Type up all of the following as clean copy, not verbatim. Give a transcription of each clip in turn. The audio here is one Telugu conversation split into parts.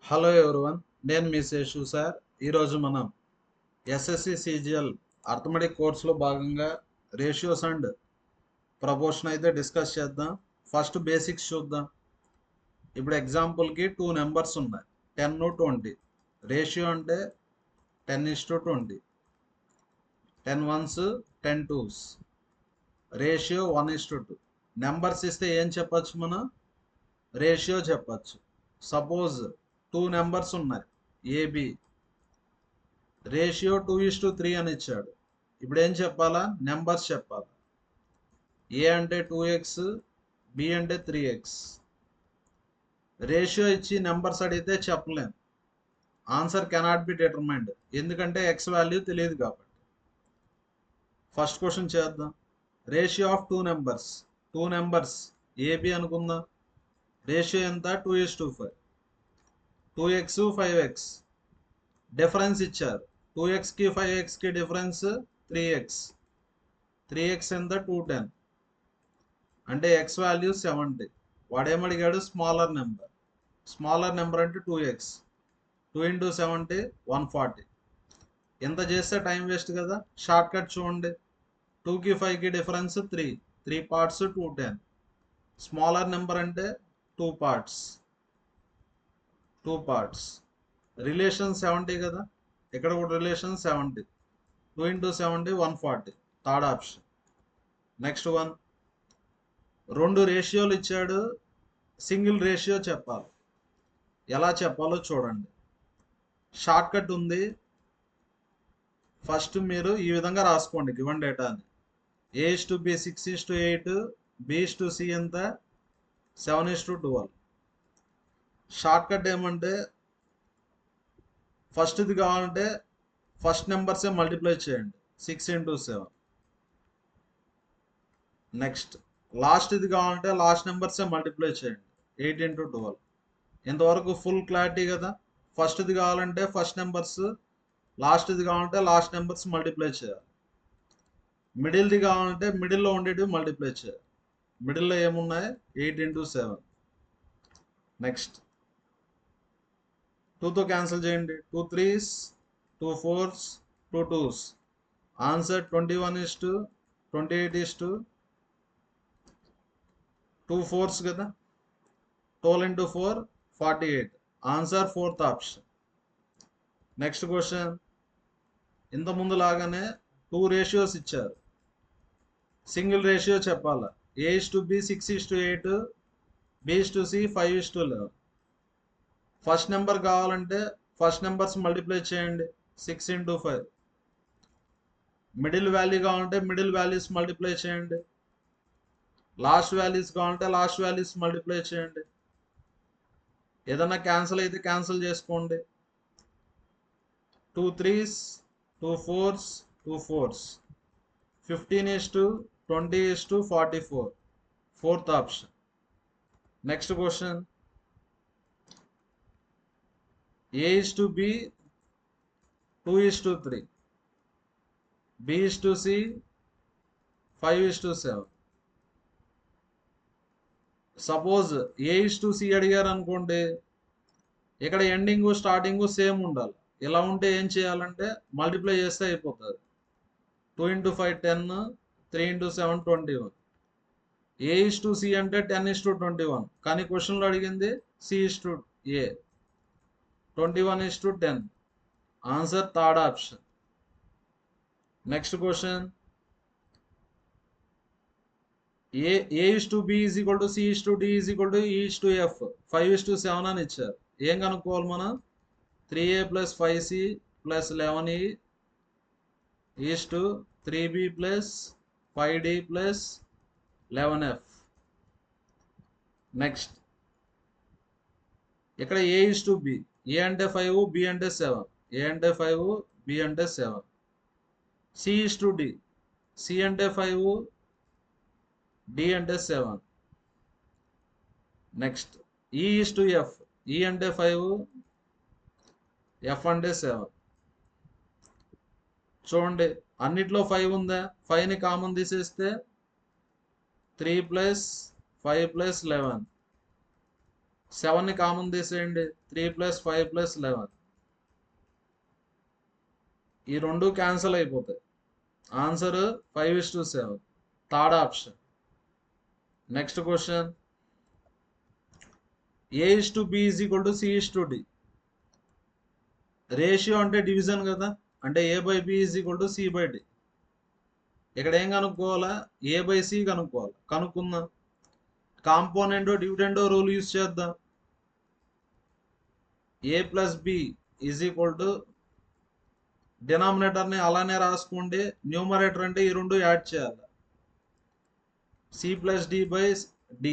హలో ఎవరివన్, నేను మీ శేషు సార్. ఈరోజు మనం ఎస్ఎస్సి సిజిఎల్ అర్థమెటిక్ కోర్సులో భాగంగా రేషియోస్ అండ్ ప్రపోర్షన్ అయితే డిస్కస్ చేద్దాం. ఫస్ట్ బేసిక్స్ చూద్దాం. ఇప్పుడు ఎగ్జాంపుల్కి 2 నెంబర్స్ ఉన్నాయి, 10-20. రేషియో అంటే 10:20, 10 వన్స్ 10 టూస్. రేషియో 1:2. నెంబర్స్ ఇస్తే ఏం చెప్పచ్చు, మనం రేషియో చెప్పచ్చు. సపోజ్ 2 నెంబర్స్ ఉన్నాయి, ఏబి, రేషియో 2:3 అని ఇచ్చాడు. ఇప్పుడు ఏం చెప్పాలా, నెంబర్స్ చెప్పాలి. ఏ అంటే 2x, బి అంటే 3x. రేషియో ఇచ్చి నెంబర్స్ అడిగితే చెప్పలేం, ఆన్సర్ కెనాట్ బి డిటర్మైండ్, ఎందుకంటే ఎక్స్ వాల్యూ తెలియదు కాబట్టి. ఫస్ట్ క్వశ్చన్ చేద్దాం. రేషియో ఆఫ్ 2 నెంబర్స్ ఏబి అనుకుందాం. రేషియో ఎంత, 2:5. 2x 5x. డిఫరెన్స్ ఇచ్చారు, 2xకి 5xకి డిఫరెన్స్ 3x. 3x ఎంత, 210. అంటే x వాల్యూ 70. వాడేమడిగాడు, స్మాలర్ నెంబర్ అంటే 2x. 2 × 70 140. ఎంత చేస్తే టైం వేస్ట్ కదా, షార్ట్ కట్ చూడండి. 2కి 5కి డిఫరెన్స్ 3 పార్ట్స్ 210. స్మాలర్ నెంబర్ అంటే 2 పార్ట్స్. రిలేషన్ 70 కదా, ఇక్కడ కూడా relation 70. 2 × 70 140, third option. Next one, 2 రేషియోలు ఇచ్చాడు, సింగిల్ రేషియో చెప్పాలి. ఎలా చెప్పాలో చూడండి. షార్ట్ కట్ ఉంది. ఫస్ట్ మీరు ఈ విధంగా రాసుకోండి గివెన్ డేటాని. A:B 6:8, B:C ఎంత 7:12. షార్ట్ కట్ ఏమంటే, ఫస్ట్ ఇది కావాలంటే ఫస్ట్ నెంబర్సే మల్టిప్లై చేయండి, 6 × 7. నెక్స్ట్ లాస్ట్ ఇది కావాలంటే లాస్ట్ నెంబర్సే మల్టిప్లై చేయండి, 8 × 12. ఇంతవరకు ఫుల్ క్లారిటీ కదా. ఫస్ట్ ఇది కావాలంటే ఫస్ట్ నెంబర్స్, లాస్ట్ ఇది కావాలంటే లాస్ట్ నెంబర్స్ మల్టిప్లై చేయాలి. మిడిల్ది కావాలంటే మిడిల్లో ఉండేటివి మల్టిప్లై చేయాలి. మిడిల్లో ఏమున్నాయి, 8 × 7. నెక్స్ట్ 2తో క్యాన్సిల్ చేయండి, 2 3s, 2 4s, 2 2s. Answer 21:28, 2 4s కదా. 12 × 4 48. Answer fourth option. Next question, ఇంత ముందు లాగానే 2 రేషియోస్ ఇచ్చారు, సింగిల్ రేషియో చెప్పాలా. A:B 6:8, B:C 5:11. ఫస్ట్ నెంబర్ కావాలంటే ఫస్ట్ నెంబర్స్ మల్టిప్లై చేయండి, 6 × 5. మిడిల్ వాల్యూ కావాలంటే మిడిల్ వాల్యూస్ మల్టిప్లై చేయండి. లాస్ట్ వాల్యూస్ కావాలంటే లాస్ట్ వాల్యూస్ మల్టిప్లై చేయండి. ఏదన్నా క్యాన్సిల్ అయితే క్యాన్సిల్ చేసుకోండి. 2 3s, 2 4s, 2 4s. 15:20:44, fourth option. Next question, A:B 2:3, B:C 5:7. Suppose A:C అడిగారు అనుకోండి, ఇక్కడ ఎండింగ్ స్టార్టింగ్ సేమ్ ఉండాలి. ఇలా ఉంటే ఏం చేయాలంటే మల్టిప్లై చేస్తే అయిపోతుంది. 2 × 5 10, 3 × 7 21. A:C అంటే 10:21, కానీ క్వశ్చన్లో అడిగింది C:A, 21:10. Answer third option. Next question, A:B C:D E:F 5:7 అని ఇచ్చారు. ఏం కనుక్కోవాలి మనం, 3A + 5C + 11E 3B + 5D + 11F. Next ఇక్కడ A:B, A అంటే 5, B అంటే 7. A అంటే 5, B అంటే 7. C:D, C అంటే 5, D అంటే 7. నెక్స్ట్ E:F, E అంటే 5, F అంటే 7. చూడండి, అన్నిట్లో 5 ఉందా, 5ని కామన్ తీసేస్తే 3 + 5 + 11. 7ని కామన్ తీసేయండి. 3 + 5 + 11. ఈ రెండు క్యాన్సిల్ అయిపోతాయి. Answer 5:7. Third option. Next question. A:B = C:D. Ratio అంటే డివిజన్ కదా, అంటే A/B = C/D. ఇక్కడ ఏం కనుక్కోవాలా? A/C కనుక్కోవాలి. కనుక్కుందాం. కాంపోనెంట్ డివిడెండ్ రూల్ యూజ్ చేద్దాం. A + B = డినామినేటర్ని అలానే రాసుకోండి. న్యూమరేటర్ అంటే ఈ రెండు యాడ్ చేయాలి. C+D/D.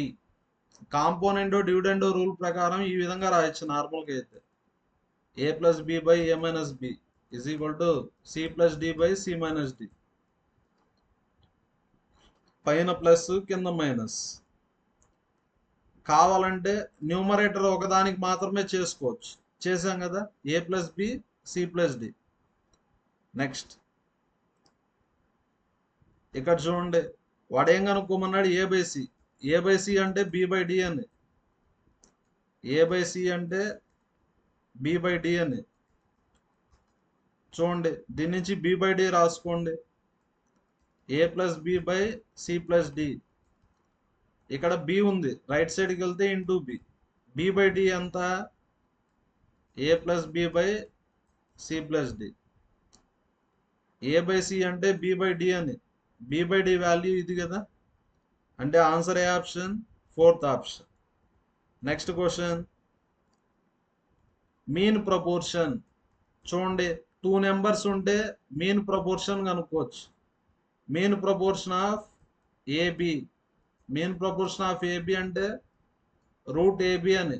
కాంపోనెంట్ డివిడెండ్ రూల్ ప్రకారం ఈ విధంగా రాయొచ్చు. నార్మల్గా అయితే A+B/A-B = C+D/C-D. పైన ప్లస్ కింద మైనస్. కావాలంటే న్యూమరేటర్ ఒకదానికి మాత్రమే చేసుకోవచ్చు. చేసాం కదా, A+B C+D. నెక్స్ట్ ఇక్కడ చూడండి, వాడు ఏం కనుక్కోమన్నాడు? A/C. A/C అంటే B/D అని. A/C అంటే B/D అని. చూడండి, దీని నుంచి B/D రాసుకోండి. A+B/C+D. ఇక్కడ B ఉంది, రైట్ సైడ్కి వెళ్తే ఇంటూ B. B/D ఎంత? A+B/C+D. A/C అంటే B/D అని. B/D వాల్యూ ఇది కదా, అంటే ఆన్సర్ ఏ option? Fourth option. Next question. Mean proportion. చూడండి, 2 నెంబర్స్ ఉంటే మీన్ ప్రపోర్షన్ కనుక్కోవచ్చు. Mean proportion of AB. Mean proportion of AB అంటే √AB అని.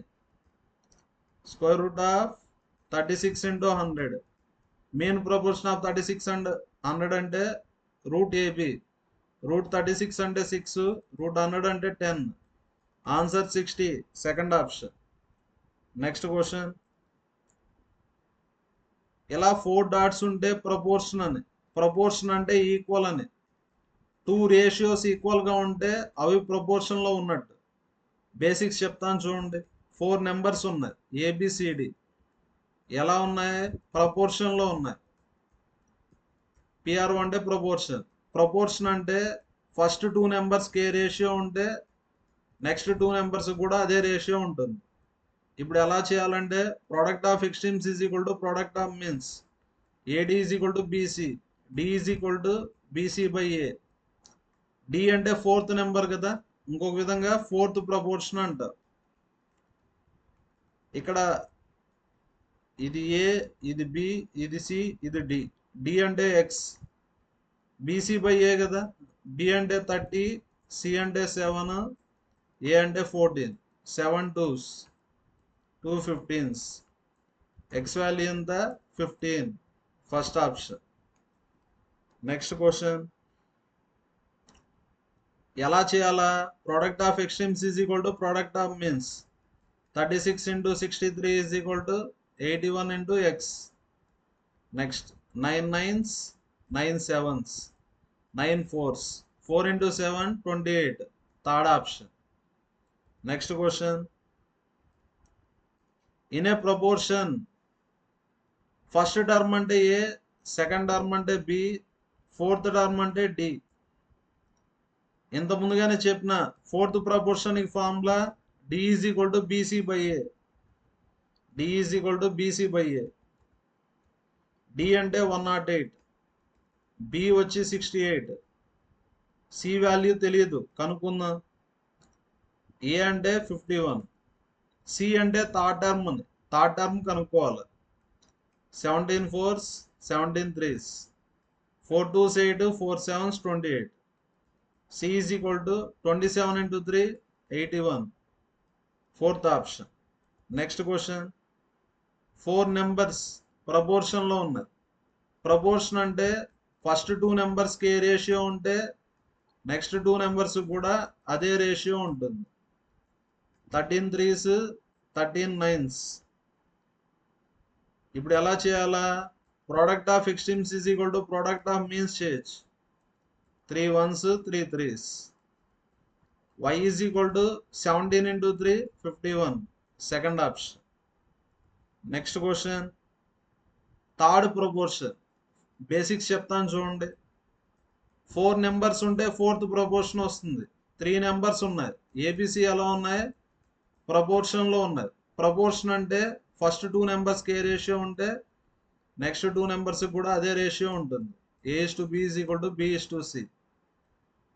√36 × 100. మీన్ ప్రపోర్షన్ ఆఫ్ 36 and 100 అంటే √AB. √36 అంటే 6, √100 అంటే 10. Answer 60. Second option. Next question. ఇలా 4 డాట్స్ ఉంటే ప్రపోర్షన్ అని. ప్రపోర్షన్ అంటే ఈక్వల్ అని. 2 రేషియోస్ ఈక్వల్గా ఉంటే అవి ప్రపోర్షన్లో ఉన్నట్టు. బేసిక్స్ చెప్తాను చూడండి. 4 నెంబర్స్ ఉన్నాయి ABCD. ఎలా ఉన్నాయి? ప్రపోర్షన్లో ఉన్నాయి. PR అంటే ప్రపోర్షన్. ప్రపోర్షన్ అంటే ఫస్ట్ 2 నెంబర్స్కి ఏ రేషియో ఉంటే నెక్స్ట్ 2 నెంబర్స్ కూడా అదే రేషియో ఉంటుంది. ఇప్పుడు ఎలా చేయాలంటే product of extremes = product of means. AD = BC. D = BC/A. D అంటే 4th నెంబర్ కదా, ఇంకొక విధంగా 4th ప్రపోర్షన్ అంటారు. ఇక్కడ ఇది A, ఇది B, ఇది C, ఇది D. D అంటే X. BC/A కదా. B అంటే 30, C అంటే 7, A అంటే 14. 7 2s, 2 15s. X వాల్యూ ఎంత? 15. First option. Next question. ఎలా చేయాలా? Product of extremes = product of means. 36 × 63 = 81 × X. Next 9 9s, 9 7s, 9 4s. 4 × 7 28. Third option. Next question. In A proportion first term అంటే A, సెకండ్ టర్మ్ అంటే B, ఫోర్త్ టర్మ్ అంటే D. ఇంత ముందుగానే చెప్పిన 4th proportion formula D = BC/A. D = BC/A. D అంటే 108, B వచ్చి 68. C వాల్యూ తెలియదు, కనుక్కుందాం. A అంటే 51. C అంటే థర్డ్ టర్మ్ ఉంది, థర్డ్ టర్మ్ కనుక్కోవాలి. 17 4s, 17 3s. 4 2s 8, 4 7s 28. C = 27 × 3 81. Fourth option. Next question. 4 numbers ప్రపోర్షన్లో ఉన్నాయి. ప్రపోర్షన్ అంటే ఫస్ట్ 2 నెంబర్స్కి ఏ రేషియో ఉంటే నెక్స్ట్ 2 నెంబర్స్ కూడా అదే రేషియో ఉంటుంది. 13 3s, 13 9s. ఇప్పుడు ఎలా చేయాలా? Product of extremes = product of means చేయొచ్చు. 3 1s, 3 3s. Y = 17 × 3 51. Second option. Next question third proportion. Basics చెప్తాను చూడండి. 4 నెంబర్స్ ఉంటే ఫోర్త్ ప్రపోర్షన్ వస్తుంది. 3 నెంబర్స్ ఉన్నాయి. ఏబిసి ఎలా ఉన్నాయి? ప్రపోర్షన్లో ఉన్నాయి. ప్రపోర్షన్ అంటే ఫస్ట్ 2 నెంబర్స్కి ఏ రేషియో ఉంటే నెక్స్ట్ 2 నెంబర్స్కి కూడా అదే రేషియో ఉంటుంది. A/B is equal to B/C.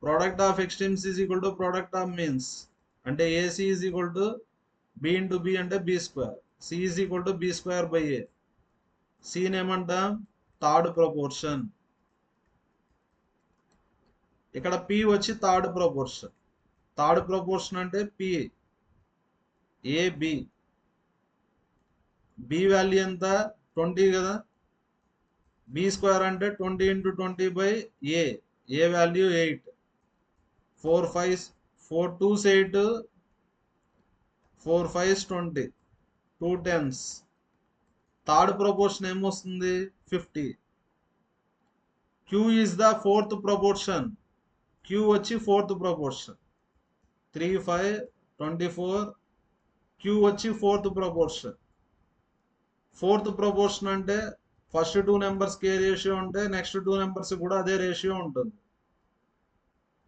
Product of extremes is equal to product of means. అంటే AC is equal to B into B అంటే B². C is equal to B²/A. సీన్ ఏమంటాం? Third proportion. ఇక్కడ P వచ్చి థర్డ్ ప్రపోర్షన్. థర్డ్ ప్రపోర్షన్ అంటే P AB. B వాల్యూ ఎంత? 20 కదా. B² అంటే 20 into 20/A. A value 8. 4 5 4 2s 8, 4 5s 20, 2 10s. Third proportion ఏమొస్తుంది? 50. Q is the fourth proportion. Q వచ్చి ఫోర్త్ ప్రపోర్షన్. 3 5 24. Q వచ్చి ఫోర్త్ ప్రపోర్షన్. ఫోర్త్ ప్రపోర్షన్ అంటే ఫస్ట్ 2 నెంబర్స్కి ఏ రేషియో ఉంటే నెక్స్ట్ 2 నెంబర్స్ కూడా అదే రేషియో ఉంటుంది.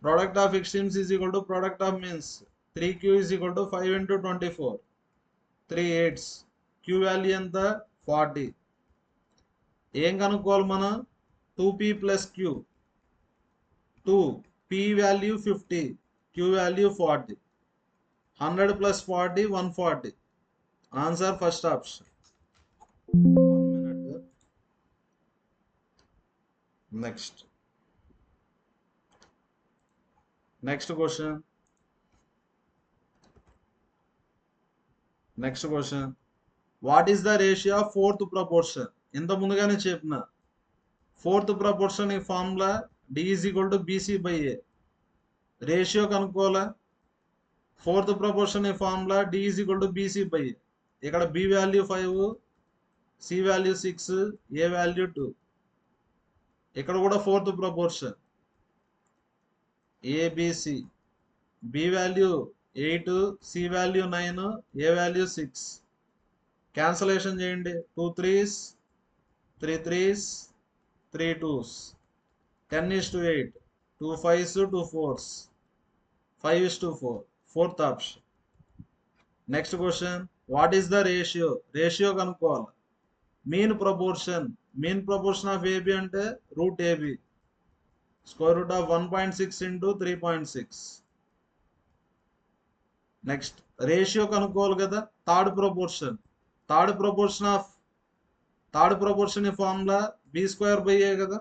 Product of extremes is equal to product of means. 3Q is equal to 5 into 24, 3 8s. Q value ఎంత? 40. ఏం కనుక్కోవాలి మనం? 2P plus Q. 2 P value 50, Q value 40. 100 plus 40 140. Answer first option. 1 minute. Next question. What is the ratio of fourth proportion? ఇంత ముందుగానే చెప్పిన ఫోర్త్ ప్రపోర్షన్ ఈ formula D is equal to BC/A. Ratio కనుక్కోవాలా? ఫోర్త్ ప్రపోర్షన్ ఈ formula D is equal to BC/A. ఇక్కడ B value 5, C value 6, A value 2. ఇక్కడ కూడా fourth proportion ABC. B value 8, C value 9, A value 6. Cancellation చేయండి. 2 3s, 3 3s, 3 2s. 10:8. 2 5s, 2 4s. 5:4. Fourth option. Next question. What is the ratio? Ratio కనుక్కోవాలి. మీన్ ప్రపోర్షన్ ఆఫ్ AB అంటే √AB. Square root of 1.6 into 3.6. Next ratio కనుక్కోవాలి కదా. థర్డ్ ప్రపోర్షన్ ఈ ఫార్ములా B²/A కదా.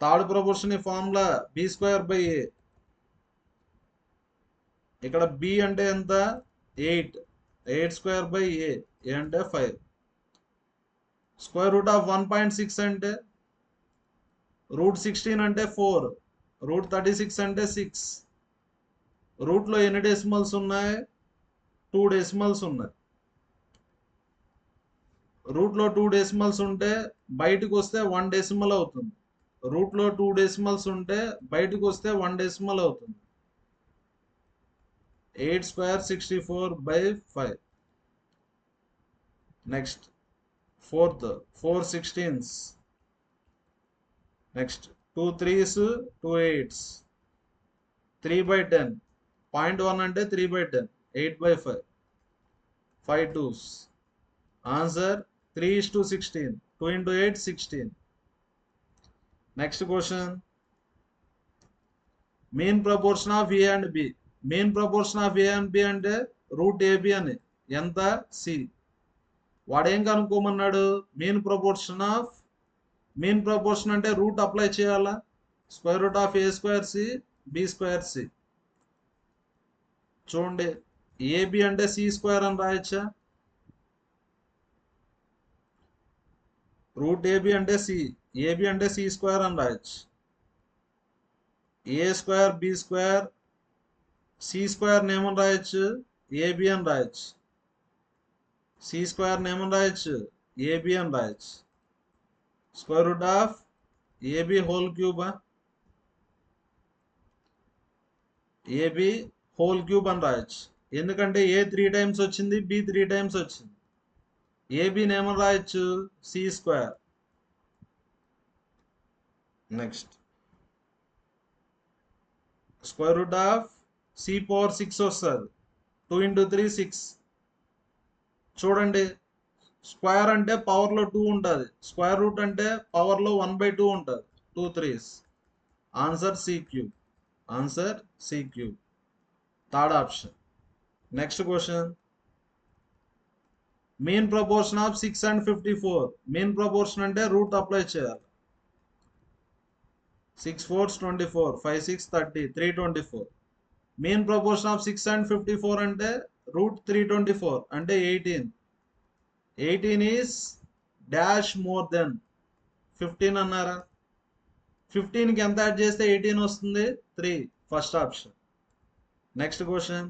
థర్డ్ ప్రపోర్షన్ ఈ ఫార్ములా B²/A. ఇక్కడ B అంటే ఎంత? 8. 8²/A. A అంటే 5. స్క్వేర్ రూట్ ఆఫ్ 1.6 అంటే √16 అంటే 4. √36 అంటే 6. రూట్లో ఎన్ని డెసిమల్స్ ఉన్నాయి? 2 డెసిమల్స్ ఉన్నాయి. రూట్లో 2 డెసిమల్స్ ఉంటే బయటకు వస్తే 1 డెసిమల్ అవుతుంది. రూట్లో 2 డెసిమల్స్ ఉంటే బయటకు వస్తే 1 డెసిమల్ అవుతుంది. 8² 64/5. Next fourth 4 16s. Next 2 3s, 2 8s. 3/10. 0.1 అంటే 3/10. 8/5. 5 2s. Answer 3:16. 2 into 8 16. Next question. Mean proportion of A and B. Mean proportion of A and B అంటే √AB అని. ఎంత? C. వాడేం కనుక్కోమన్నాడు? మీన్ ప్రపోర్షన్ అంటే రూట్ అప్లై చేయాలా? Square root of A²C, B²C. చూడండి, AB అంటే C² అని రాయొచ్చా? √AB అంటే C, AB అంటే C² అని రాయొచ్చు. A² B² C² నేమని రాయొచ్చు? AB అని రాయొచ్చు. C² నేమని రాయొచ్చు? AB అని రాయొచ్చు. Square root of AB whole క్యూబా? AB హోల్ క్యూబ్ అని రాయొచ్చు. ఎందుకంటే ఏ 3 టైమ్స్ వచ్చింది, బి 3 టైమ్స్ వచ్చింది. ఏబిని ఏమని రాయొచ్చు, C square. Next square root of C power 6 వస్తుంది. 2 × 3 6. చూడండి, స్క్వేర్ అంటే పవర్లో 2 ఉంటుంది, స్క్వేర్ రూట్ అంటే పవర్లో 1/2 ఉంటుంది. 2 3s. Answer C cube. Answer C cube. Third option. Next question. Mean proportion of 6 and 54. Mean proportion అంటే రూట్ అప్లై చేయాలి. 6 4s 24, 5 6 30, 324. Mean proportion of 6 and 54 అంటే రూట్ 324 అంటే 18. 18 ఈస్ డాష్ మోర్ దెన్ 15 అన్నారా? 15కి ఎంత యాడ్ చేస్తే 18 వస్తుంది? 3. First option. Next question.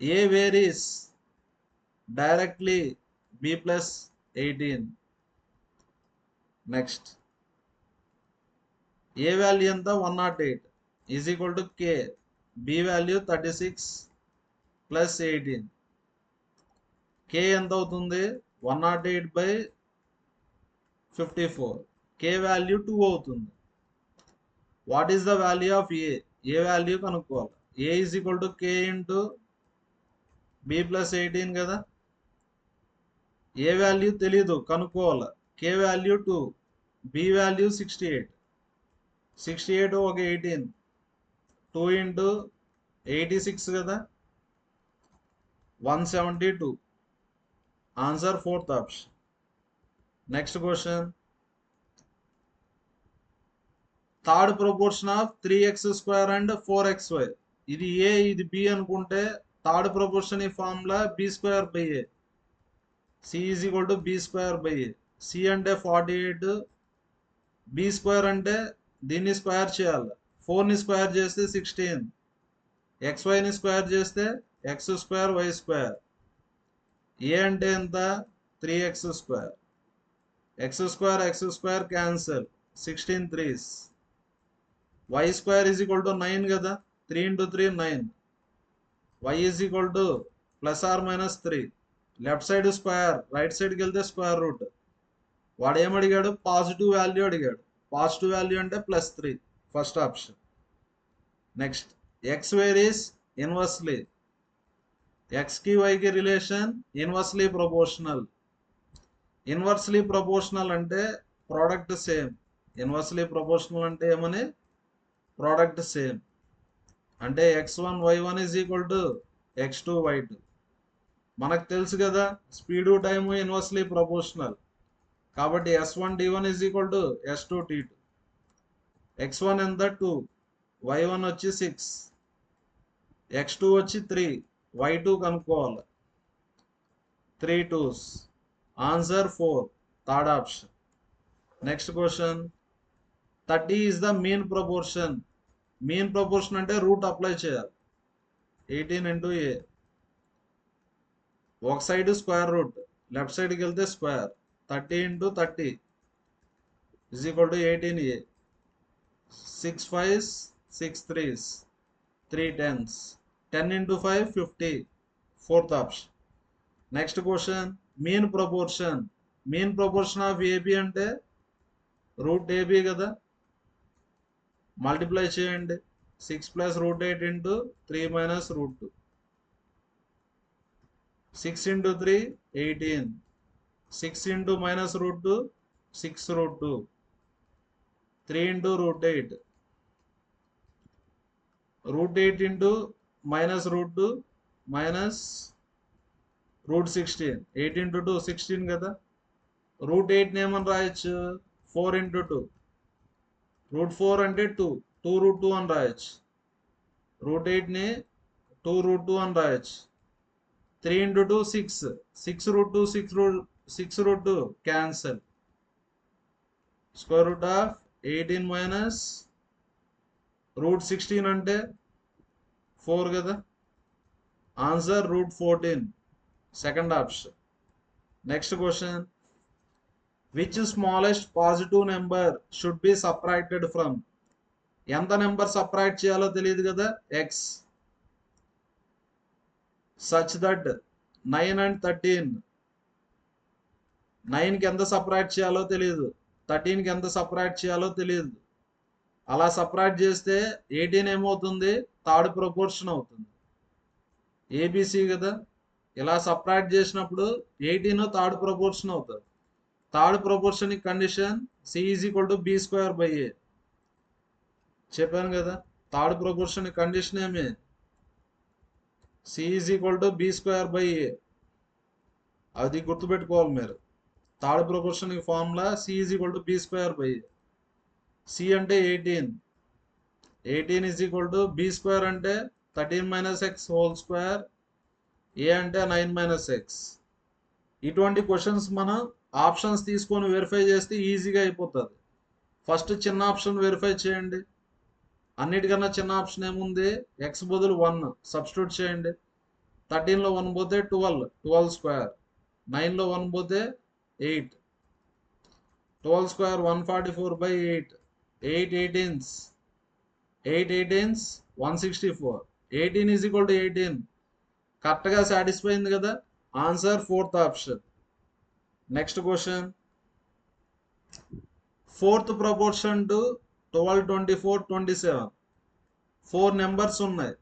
ఏ varies directly b plus 18. Next ఏ వాల్యూ ఎంత? 108 is equal to k. B value 36 plus 18. K ఎంత అవుతుంది? 108/54. కే వాల్యూ 2 అవుతుంది. What is the value of a? A value కనుక్కోవాలి. A is equal to k into b plus 18 కదా. ఏ వాల్యూ తెలీదు, కనుక్కోవాలి. కే వాల్యూ 2, బి వాల్యూ 68. 68 ఒక 18, 2 × 86 కదా, 172. Answer fourth option. Next question. Third proportion of 3x² and 4xy. ఇది ఏ, ఇది బి అనుకుంటే థర్డ్ ప్రపోర్షన్ ఈ formula b²/a. C is equal to b²/a. C అంటే 48, బి స్క్వేర్ అంటే దీన్ని స్క్వేర్ చేయాలి. 4ని స్క్వేర్ చేస్తే 16, xyని స్క్వేర్ చేస్తే x² y². ఏ అంటే ఎంత? 3x². x² cancel, 16 3s. y² is equal to 9 కదా, 3 × 3 9. y is equal to ±3. Left side square, right సైడ్కి వెళ్తే స్క్వేర్ రూట్. వాడు ఏమడిగాడు? పాజిటివ్ వాల్యూ అడిగాడు. పాజిటివ్ వాల్యూ అంటే +3. First option. Next. X varies inversely. ఎక్స్కి వైకి relation inversely proportional. Inversely proportional అంటే ప్రోడక్ట్ సేమ్. ఇన్వర్స్లీ ప్రపోర్షనల్ అంటే ఏమని? Product same. అంటే x1 y1 is equal to x2 y2. మనకు తెలుసు కదా, స్పీడు టైము ఇన్వర్స్లీ ప్రపోర్షనల్. కాబట్టి s1 d1 is equal to s2 t2. x1 ఎంత? 2, y1 వచ్చి 6, x2 వచ్చి 3, y2 కనుక్కోవాలి. 3 2s. Answer 4. Third option. Next question. 30 is the mean proportion. Mean proportion అంటే రూట్ అప్లై చేయాలి. 18 × a. ఒక సైడ్ స్క్వేర్ రూట్, లెఫ్ట్ సైడ్కి వెళ్తే square. 30 × 30 is equal to 18a. 6 5s 6 3s, 3 10s. 10 × 5 50. Fourth option. Next question. Mean proportion. Mean proportion of AB అంటే రూట్ ఏబి కదా. మల్టిప్లై చేయండి. 6 + √8 × 3 - √2. 6 × 3 18. 6 × -√2 6√2. 3 × √8. √8 × -√2 -√16. 8 × 2 16 కదా. √8ని ఏమని రాయొచ్చు? 4 × 2. √4 అంటే 2, 2√2 అని రాయొచ్చు. √8ని 2√2 అని రాయొచ్చు. 3 × 2 6, 6√2 6√2 cancel. Square root of 18 minus √16 అంటే 4 కదా. Answer √14. Second option. Next question. Which smallest positive number should be subtracted from. ఎంత నెంబర్ సబ్ట్రాక్ట్ చేయాలో తెలియదు కదా. ఎక్స్. సచ్ దట్ 9 and 13 9కి ఎంత సపరేట్ చేయాలో తెలియదు, 13కి ఎంత సపరేట్ చేయాలో తెలియదు. అలా సపరేట్ చేస్తే 18 ఏమవుతుంది, థర్డ్ ప్రపోర్షన్ అవుతుంది. ఏబిసి కదా, ఇలా సపరేట్ చేసినప్పుడు 18 థర్డ్ ప్రపోర్షన్ అవుతుంది. Third proportion condition c is equal to b square by a. చెప్పాను కదా, థర్డ్ ప్రపోర్షన్ కండిషన్ ఏమి, c is equal to b square by a. అది గుర్తుపెట్టుకోవాలి మీరు. Third proportion formula c is equal to b square by a. C అంటే 18, 18 is equal to b square అంటే 13 minus x whole square, a అంటే 9 మైనస్ ఎక్స్. ఇటువంటి క్వశ్చన్స్ మనం ఆప్షన్స్ తీసుకొని వెరిఫై చేస్తే ఈజీగా అయిపోతుంది. ఫస్ట్ చిన్న ఆప్షన్ వెరిఫై చేయండి. అన్నిటికన్నా చిన్న ఆప్షన్ ఏముంది, ఎక్స్ బదులు 1 సబ్స్టిట్యూట్ చేయండి. 13లో 1 పోతే 12, 12 స్క్వేర్. 9లో 1 పోతే 8, 12 square 144 by 8, 8 18s, 8 18s 164. 18 is equal to 18. కరెక్ట్గా సాటిస్ఫై అయింది కదా, answer fourth option. Next question, fourth proportion to 12 24 27. 4 numbers ఉన్నాయి.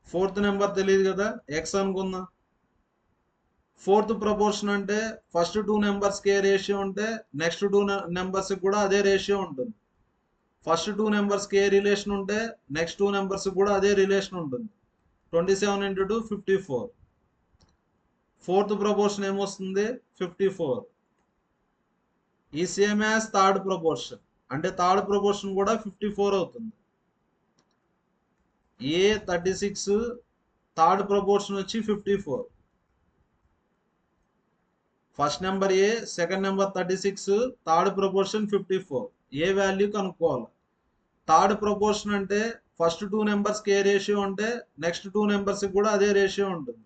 ఫోర్త్ నెంబర్ తెలియదు కదా, ఎక్స్ అనుకుందాం. ఫోర్త్ ప్రపోర్షన్ అంటే ఫస్ట్ 2 నెంబర్స్కి ఏ రేషియో ఉంటే నెక్స్ట్ 2 నెంబర్స్కి కూడా అదే రేషియో ఉంటుంది. ఫస్ట్ 2 నెంబర్స్కి ఏ రిలేషన్ ఉంటే నెక్స్ట్ 2 నెంబర్స్కి కూడా అదే రిలేషన్ ఉంటుంది. 27 into 2 54. ఫోర్త్ ప్రపోర్షన్ ఏమొస్తుంది, 54. ఈ సేమ్ యాజ్ థర్డ్ ప్రపోర్షన్ అంటే థర్డ్ ప్రపోర్షన్ కూడా 54 అవుతుంది. ఏ 36, థర్డ్ ప్రపోర్షన్ వచ్చి 54. ఫస్ట్ నెంబర్ ఏ, సెకండ్ నెంబర్ 36, థర్డ్ ప్రపోర్షన్ 54. ఏ వాల్యూ కనుక్కోవాలి. థర్డ్ ప్రపోర్షన్ అంటే ఫస్ట్ 2 నెంబర్స్కి ఏ రేషియో ఉంటే నెక్స్ట్ 2 నెంబర్స్కి కూడా అదే రేషియో ఉంటుంది.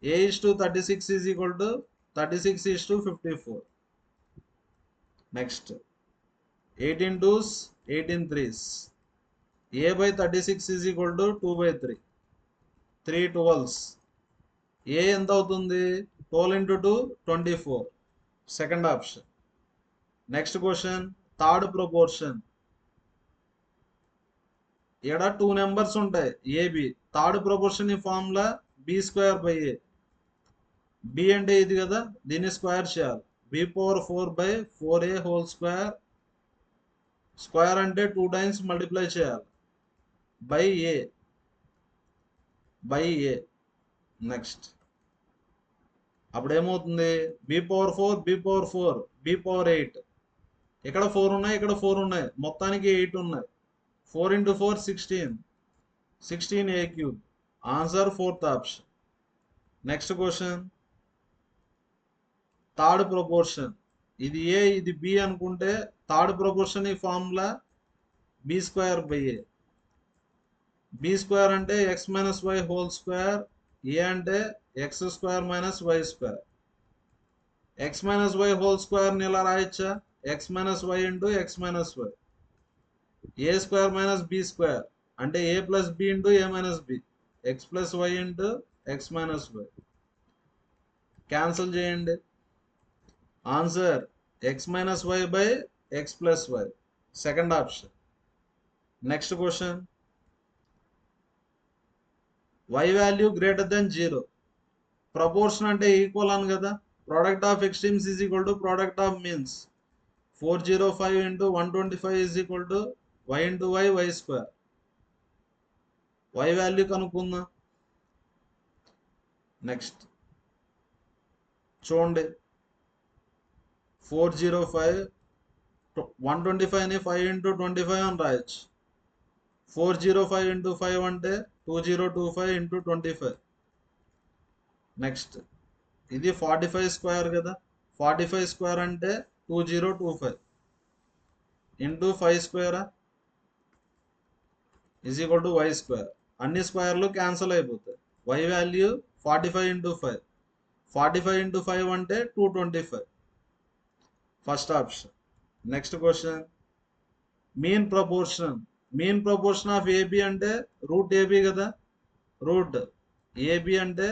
A:36 is equal to 36:54. Next 18 2s 18 3s. A/36 is equal to 2/3, 3 12s. A ఎంత అవుతుంది, 12 into 2 24. Second option. Next question, third proportion. ఇక్కడ 2 నెంబర్స్ ఉంటాయి ఏబి. థర్డ్ ప్రపోర్షన్ ఈ formula B square by A. B అంటే ఇది కదా, దీన్ని స్క్వేర్ చేయాలి. b/4/4a whole square. స్క్వేర్ అంటే 2 టైమ్స్ మల్టిప్లై చేయాలి బై ఏ. నెక్స్ట్ అప్పుడు ఏమవుతుంది, b/4 b/4 b/8. ఇక్కడ 4 ఉన్నాయి, ఇక్కడ 4 ఉన్నాయి, మొత్తానికి 8 ఉన్నాయి. 4 into 4 16, 16a³. Answer fourth option. Next question, third proportion. ఇది ఏ ఇది బి అనుకుంటే థర్డ్ ప్రపోర్షన్ ఈ formula B square by A. B square అంటే x minus y whole square. A అంటే x square minus y square. X minus y whole స్క్వేర్ని ఇలా రాయొచ్చా, x minus y into x minus y. A square minus b square అంటే a plus b into a minus b. X plus y into x minus Y. Cancel చేయండి. Answer X minus Y by X plus Y. Second option. Next question, y value greater than 0. Proportion అంటే ఈక్వల్ అని కదా, product of extremes is equal to product of means. 405 into 125 is equal to y into y square. y value కనుక్కుందాం. నెక్స్ట్ చూడండి, 405 125ని 5 into 25 అని రాయొచ్చు. 405 into 5 అంటే 2025 into 25. నెక్స్ట్ ఇది 45 స్క్వేర్ కదా, 45 స్క్వేర్ అంటే 2025 ఇంటూ 5 స్క్వేరా is equal to y square. అన్ని స్క్వేర్లు క్యాన్సిల్ అయిపోతాయి. Y value 45 into 5. 45 into 5 అంటే 225. First option. Next question, mean proportion. Mean proportion of AB అంటే రూట్ ఏబి కదా, రూట్ ఏబి అంటే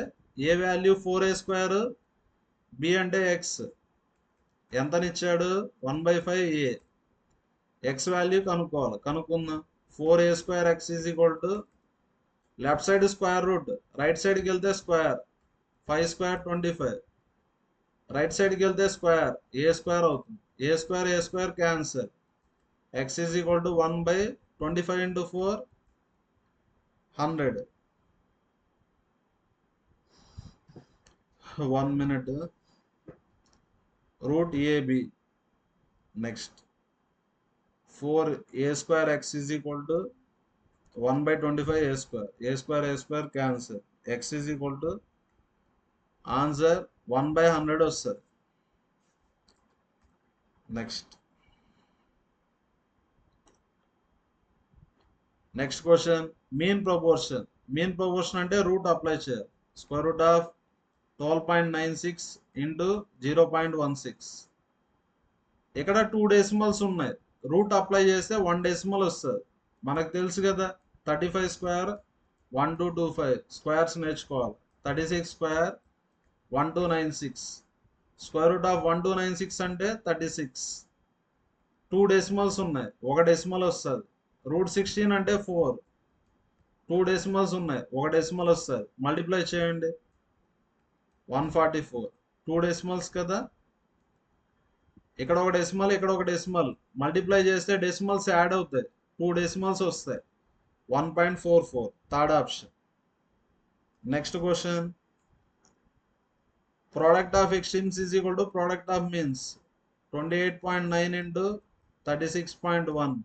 a value 4a square, b అంటే ఎక్స్ ఎంతనిచ్చాడు 1/5a. ఎక్స్ వాల్యూ కనుక్కోవాలి, కనుక్కుందాం. 4a square x is equal to left side square root, right సైడ్కి వెళ్తే స్క్వేర్, 5 స్క్వేర్ 25, రైట్ సైడ్కి వెళ్తే స్క్వేర్, ఏ స్క్వేర్ అవుతుంది. A square cancel. X is equal to 1/25 into 4 100. 1 minute. Root AB. Next. 4a square x is equal to 1/25 a square. A square cancel. X is equal to answer 1/100 వస్తుంది. Next. Next question. Mean proportion. Mean proportion అంటే రూట్ అప్లై చేయాలి. Square root of 12.96 into 0.16. ఇక్కడ 2 డెసిమల్స్ ఉన్నాయి. రూట్ అప్లై చేస్తే 1 డెసిమల్ వస్తుంది. మనకు తెలుసు కదా 35 స్క్వేర్ 1225 స్క్వేర్స్ నేర్చుకోవాలి. 36 స్క్వేర్ 1296. స్క్వేర్ రూట్ ఆఫ్ 1296 అంటే 36. 2 డెసిమల్స్ ఉన్నాయి, 1 డెసిమల్ వస్తుంది. రూట్ 16 అంటే 4. 2 డెసిమల్స్ ఉన్నాయి, 1 డెసిమల్ వస్తుంది. మల్టిప్లై చేయండి 144. 2 డెసిమల్స్ కదా, ఇక్కడ ఒక డెసిమల్, ఇక్కడ ఒక డెసిమల్. మల్టిప్లై చేస్తే డెసిమల్స్ యాడ్ అవుతాయి, 2 డెసిమల్స్ వస్తాయి. 1.44 third option. Next question. Product of extremes is equal to product of means. 28.9 into 36.1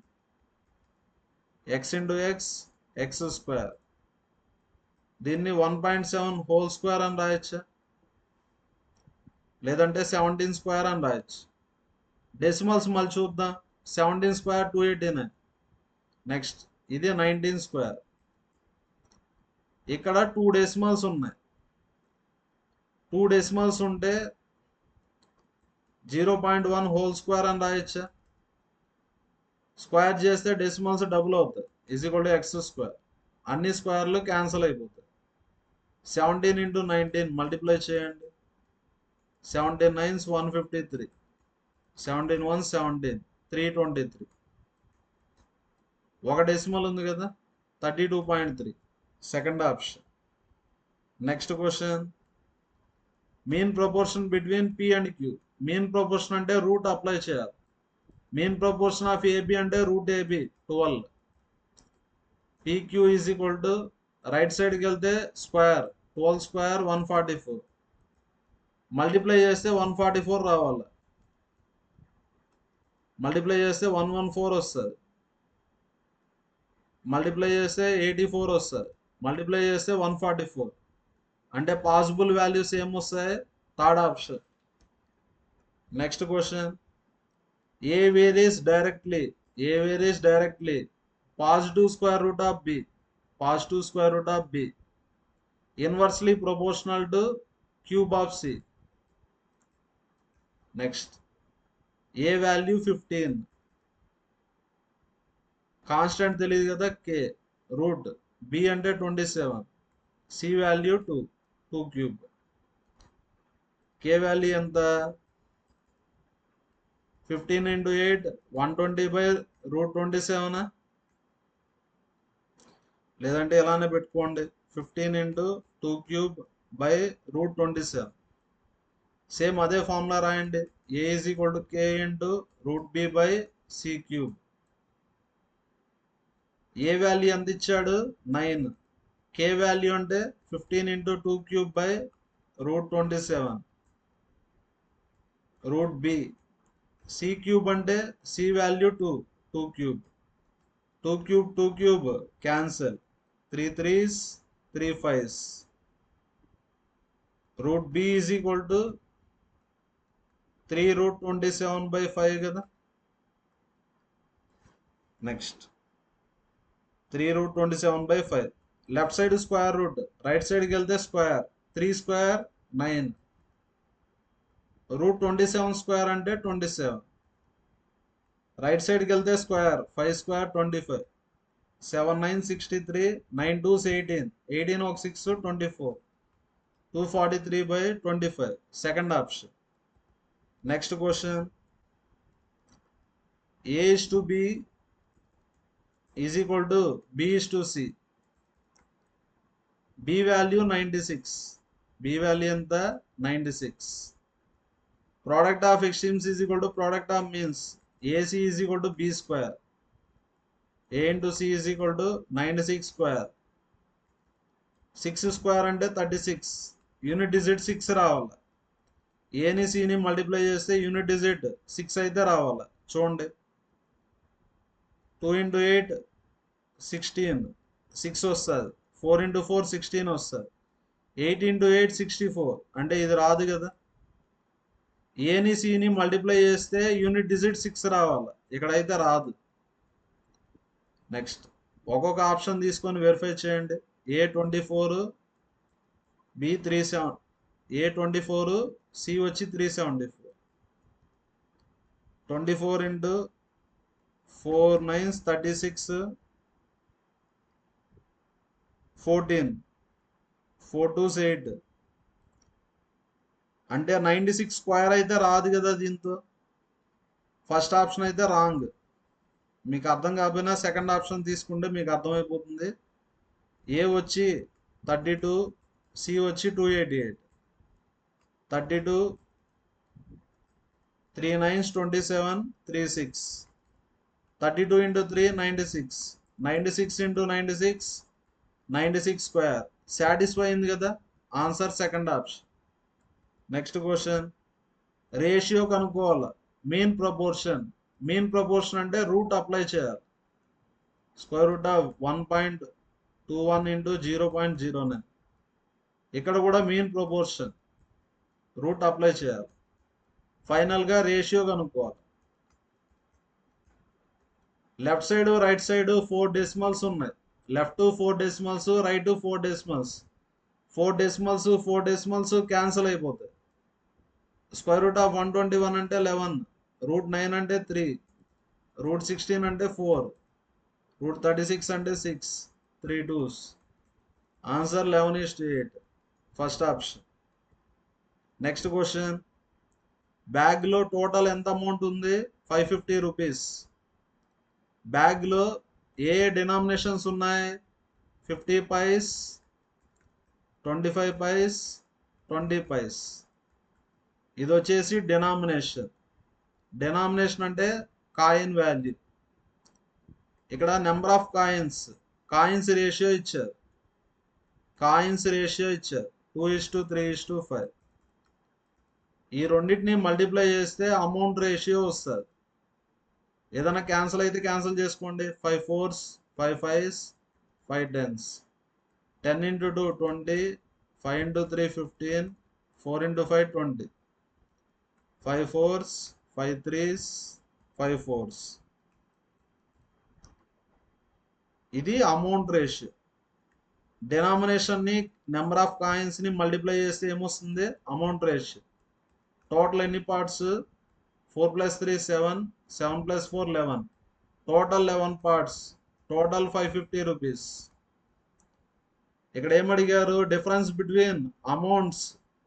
X into X X square. దీన్ని 1.7 హోల్ స్క్వేర్ అని రాయొచ్చా, లేదంటే 17 స్క్వేర్ అని రాయొచ్చు. డెసిమల్స్ మళ్ళీ చూద్దాం. 17 స్క్వేర్ 289. నెక్స్ట్ ఇది 19 స్క్వేర్. ఇక్కడ 2 డెసిమల్స్ ఉన్నాయి. 2 డెసిమల్స్ ఉంటే 0.1 హోల్ స్క్వేర్ అని రాయొచ్చా. స్క్వేర్ చేస్తే డెసిమల్స్ డబుల్ అవుతాయి. Is equal to X square. అన్ని స్క్వేర్లు క్యాన్సిల్ అయిపోతాయి. 17 ఇంటూ 19 మల్టిప్లై చేయండి. 17 9 153. 17 1 17 323. ఒక డెసిమల్ ఉంది కదా 32.3. Second option. Next question. Mean proportion between P and Q. Mean proportion అంటే రూట్ అప్లై చేయాలి. మీన్ ప్రపోర్షన్ ఆఫ్ ఏబి అంటే root AB 12. PQ is equal to right సైడ్కి వెళ్తే స్క్వేర్, 12 స్క్వేర్ 144. మల్టిప్లై చేస్తే 144 రావాలి. మల్టిప్లై చేస్తే 114 వస్తుంది. మల్టిప్లై చేస్తే 84 వస్తుంది. మల్టిప్లై చేస్తే 144. అంటే పాసిబుల్ వాల్యూస్ ఏమొస్తాయి, third option. Next question. A varies directly positive square root of B, positive square root of B inversely proportional to cube of C. Next. A value 15. Constant తెలియదు కదా కే. రూట్ బి అంటే 27, C value 2 cube. K value ఎంత 15 ఇంటూ 8 120/√27. లేదంటే ఇలానే పెట్టుకోండి 15 ఇంటూ 2 క్యూబ్ బై √27. సేమ్ అదే ఫార్ములా రాయండి. A is equal to k into root b by c cube. A value ఎంత ఇచ్చాడు 9. కే వాల్యూ అంటే 15 into 2 cube by √27 root b. C cube అంటే c value 2 cube. 2 cube cancel. 3 3s 3 5s. Root b is equal to 3√27/5 కదా. Next 3√27/5. Left side square root, right సైడ్కి వెళ్తే స్క్వేర్. 3 స్క్వేర్ 9. √27 స్క్వేర్ అంటే 27. రైట్ సైడ్కి వెళ్తే స్క్వేర్, 5 స్క్వేర్ 25. 7 9 63, 9 2s 18, 18 ఒక 6 24, 243 by 25. Second option. Next question. A is to B is equal to B is to C. B value 96. B value ఎంత 96. Product of extremes is equal to product of means. AC is equal to B square. A into C is equal to 96 square. 6 square అంటే 36. యూనిట్ డిజిట్ 6 రావాలి. ఏని సిని మల్టిప్లై చేస్తే యూనిట్ డిజిట్ 6 అయితే రావాలి. చూడండి 2 into 8 16, 6 వస్తుంది. 4 into 4 16 వస్తుంది. 8 into 8 64 అంటే ఇది రాదు కదా. ఏని సిని మల్టిప్లై చేస్తే యూనిట్ డిజిట్ 6 రావాలి. ఇక్కడైతే రాదు. నెక్స్ట్ ఒక్కొక్క ఆప్షన్ తీసుకొని వెరిఫై చేయండి. A24, B37, A24, C వచ్చి 374. 24 into 4 9s 36, 14, 4 2s 8 అంటే 96 స్క్వేర్ అయితే రాదు కదా. దీంతో ఫస్ట్ ఆప్షన్ అయితే రాంగ్. మీకు అర్థం కాకపోయినా సెకండ్ ఆప్షన్ తీసుకుంటే మీకు అర్థమైపోతుంది. ఏ వచ్చి 32, సి వచ్చి 288. 32 3 9s 27, 36. 32 into 3 96. 96 into 96 96 square. Satisfy అయింది కదా. Answer second option. Next question. Ratio కనుక్కోవాలి. Mean proportion. మీన్ ప్రపోర్షన్ అంటే రూట్ అప్లై చేయాలి. Square root of 1.21 into 0.09. ఇక్కడ కూడా మీన్ ప్రపోర్షన్ రూట్ అప్లై చేయాలి. ఫైనల్గా రేషియో కనుక్కోవాలి. Left side right side 4 decimals ఉన్నాయి. Left 4 decimals, right 4 decimals. 4 decimals 4 decimals cancel అయిపోతాయి. స్క్వేర్ రూట్ ఆఫ్ 121 అంటే 11, రూట్ 9 అంటే 3, రూట్ 16 అంటే 4, రూట్ 36 అంటే 6, 3 2s. Answer 11:8. First option. Next question. బ్యాగ్లో టోటల్ ఎంత అమౌంట్ ఉంది? 550 రూపీస్. బ్యాగ్లో ఏ డినామినేషన్స్ ఉన్నాయి? 50 పైస్, 25 పైస్, 20 పైస్. ఇది వచ్చేసి డెనామినేషన్. డెనామినేషన్ అంటే కాయిన్ వాల్యూ. ఇక్కడ number of coins, coins ratio ఇచ్చారు. కాయిన్స్ రేషియో ఇచ్చారు 2:3:5. ఈ రెండింటిని మల్టిప్లై చేస్తే అమౌంట్ రేషియో వస్తుంది. ఏదైనా క్యాన్సిల్ అయితే క్యాన్సిల్ చేసుకోండి. 5 4s, 5 5s, 5 10s. 10 into 2 20, 5 into 3 15, 4 into 5 20. 5 4s, 5 3s, 5 4s. ఇది అమౌంట్ రేషియో. డెనామినేషన్ని నెంబర్ ఆఫ్ కాయిన్స్ని మల్టిప్లై చేస్తే ఏమొస్తుంది? Amount ratio. టోటల్ ఎన్ని parts? 4 + 3 7, 7 + 4 11. Total 11 parts. Total 550 rupees. ఇక్కడ ఏమడిగారు? Difference between amounts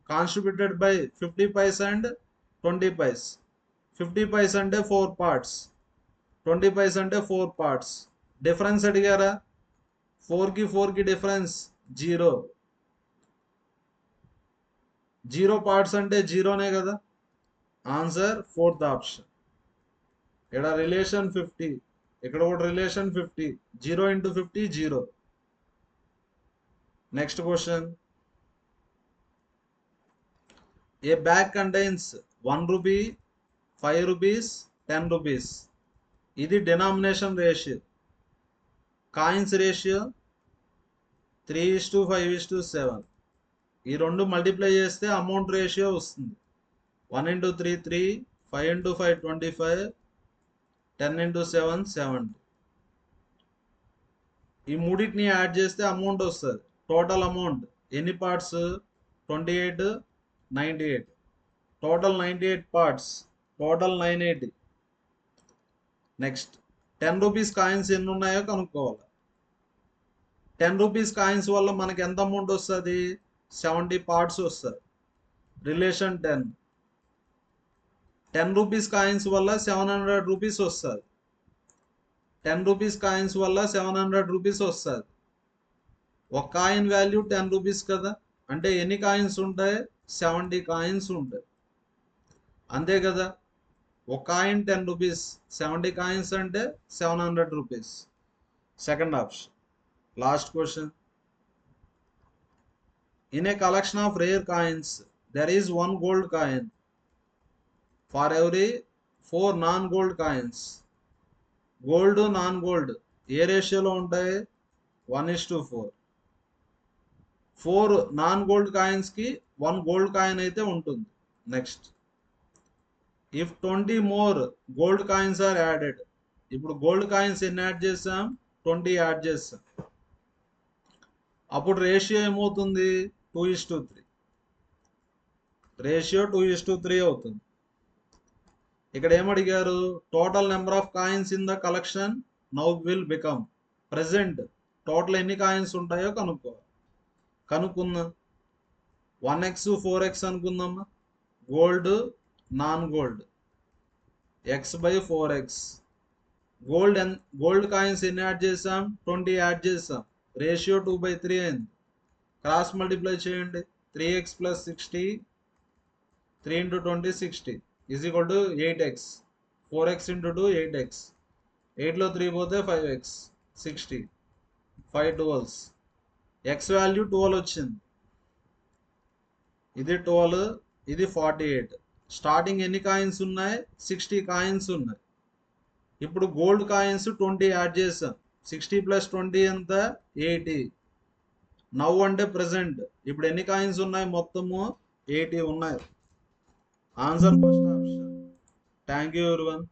constituted by 50 paise and 20 paise. 50 paise అంటే 4 పార్ట్స్, 20 పైస్ అంటే 4 పార్ట్స్. డిఫరెన్స్ అడిగారా? 4కి 4కి డిఫరెన్స్ 0. 0 పార్ట్స్ అంటే 0నే కదా. Answer fourth option. ఇక్కడ రిలేషన్ 50, ఇక్కడ కూడా relation 50. 0 into 50 0. Next question. A bag contains 1 rupee, 5 rupees, 10 rupees. ఇది డినామినేషన్ రేషియో. Coins ratio 3:5:7. ఈ రెండు మల్టిప్లై చేస్తే అమౌంట్ రేషియో వస్తుంది. 1 into 3 3, 5 into 5 25, 10 into 7 70. ఈ మూడింటిని యాడ్ చేస్తే అమౌంట్ వస్తుంది. టోటల్ అమౌంట్ ఎన్ని parts? 28, 98. Total 98 parts. Total 980. Next 10 rupees coins ఎన్ని ఉన్నాయో కనుక్కోవాలి. 10 రూపీస్ కాయిన్స్ వల్ల మనకి ఎంత అమౌంట్ వస్తుంది? 70 పార్ట్స్ వస్తుంది. రిలేషన్ 10. 10 రూపీస్ కాయిన్స్ వల్ల 700 రూపీస్ వస్తుంది. 10 రూపీస్ కాయిన్స్ వల్ల 700 రూపీస్ వస్తుంది. ఒక కాయిన్ వాల్యూ 10 రూపీస్ కదా, అంటే ఎన్ని కాయిన్స్ ఉంటాయి? 70 కాయిన్స్ ఉంటాయి, అంతే కదా. ఒక కాయిన్ 10 రూపీస్, 70 కాయిన్స్ అంటే 700 rupees. Second option. Last question. In a collection of rare coins there is 1 gold coin for every 4 non gold coins. Gold non gold ఏ రేషియోలో ఉంటాయి? 1:4. 4 నాన్ గోల్డ్ కాయిన్స్కి 1 గోల్డ్ కాయిన్ అయితే ఉంటుంది. Next, if 20 more gold coins are added. ఇప్పుడు గోల్డ్ కాయిన్స్ ఎన్ని యాడ్ చేసాం? 20 యాడ్ చేసాం. అప్పుడు రేషియో ఏమవుతుంది? 2:3. రేషియో 2:3 అవుతుంది. ఇక్కడ ఏమడిగారు? Total number of coins in the collection now will become. Present total ఎన్ని కాయిన్స్ ఉంటాయో కనుక్కుందాం. 1x 4x అనుకుందామా. Gold non gold x/4x. Gold coins ఎన్ని యాడ్ చేసాం? 20 యాడ్ చేసాం. రేషియో 2/3 అయింది. క్రాస్ మల్టిప్లై చేయండి. 3x + 60, 3 × 20 60 = 8x. 4x × 2 8x. 8లో 3 పోతే 5x. 60. 5 12s. x వాల్యూ 12 వచ్చింది. ఇది 12, ఇది 48. స్టార్టింగ్ ఎన్ని కాయిన్స్ ఉన్నాయి? 60 కాయిన్స్ ఉన్నాయి. ఇప్పుడు గోల్డ్ కాయిన్స్ 20 యాడ్ చేసాం. 60 + 20 ఎంత? 80. నవ్ అంటే ప్రెసెంట్. ఇప్పుడు ఎన్ని కాయిన్స్ ఉన్నాయి? మొత్తము 80 ఉన్నాయి. Answer first option. Thank you everyone.